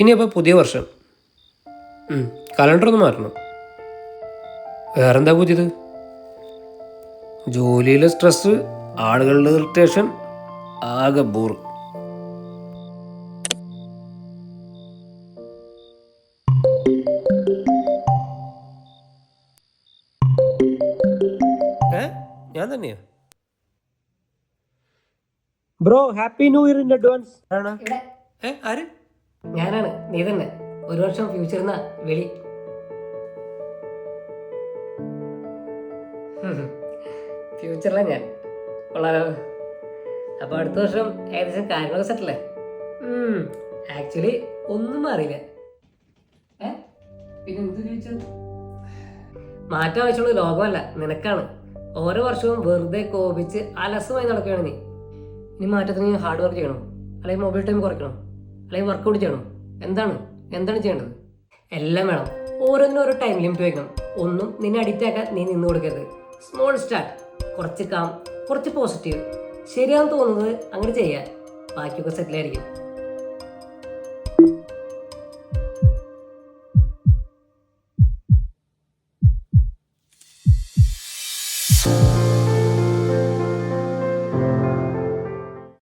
ഇനിയപ്പോൾ പുതിയ വർഷം. കലണ്ടർ ഒന്ന് മാറ്റണം. വേറെന്താ പുതിയത്? ജോലിയിലെ സ്ട്രെസ്, ആളുകളുടെ ഇറിറ്റേഷൻ, ആകെ ബോർ. ഞാൻ തന്നെയാ. Bro, happy new year in advance. ആര്? ഞാനാണ്. നീ തന്നെ. ഒരു വർഷം ഫ്യൂച്ചറിന്ന വിളി. ഫ്യൂച്ചറിലെ ഞാൻ കൊള്ളാലോ. അപ്പൊ അടുത്ത വർഷം ഏകദേശം കാര്യങ്ങളൊക്കെ സെറ്റല്ലേ? ആക്ച്വലി ഒന്നും മാറിയില്ല. പിന്നെ എന്ത് ചോദിച്ചത്? മാറ്റം ആവശ്യമുള്ള ലോകമല്ല, നിനക്കാണ്. ഓരോ വർഷവും വെറുതെ കോപിച്ച് അലസമായി നടക്കുകയാണ് നീ. ഇനി മാറ്റത്തിന് ഹാർഡ് വർക്ക് ചെയ്യണം, അല്ലെങ്കിൽ മൊബൈൽ ടൈം കുറയ്ക്കണം, അല്ലെങ്കിൽ വർക്കൗട്ട് ചെയ്യണം. എന്താണ് ചെയ്യേണ്ടത്? എല്ലാം വേണം. ഓരോന്നിനും ഓരോ ടൈം ലിമിറ്റ് വയ്ക്കണം. ഒന്നും നിന്നെ അഡിക്റ്റ് ആക്കാൻ നീ നിന്ന് കൊടുക്കരുത്. സ്മോൾ സ്റ്റാർട്ട്, കുറച്ച് കാം, കുറച്ച് പോസിറ്റീവ്. ശരിയാണെന്ന് തോന്നുന്നത് അങ്ങനെ ചെയ്യാൻ, ബാക്കിയൊക്കെ സെറ്റിലായിരിക്കും.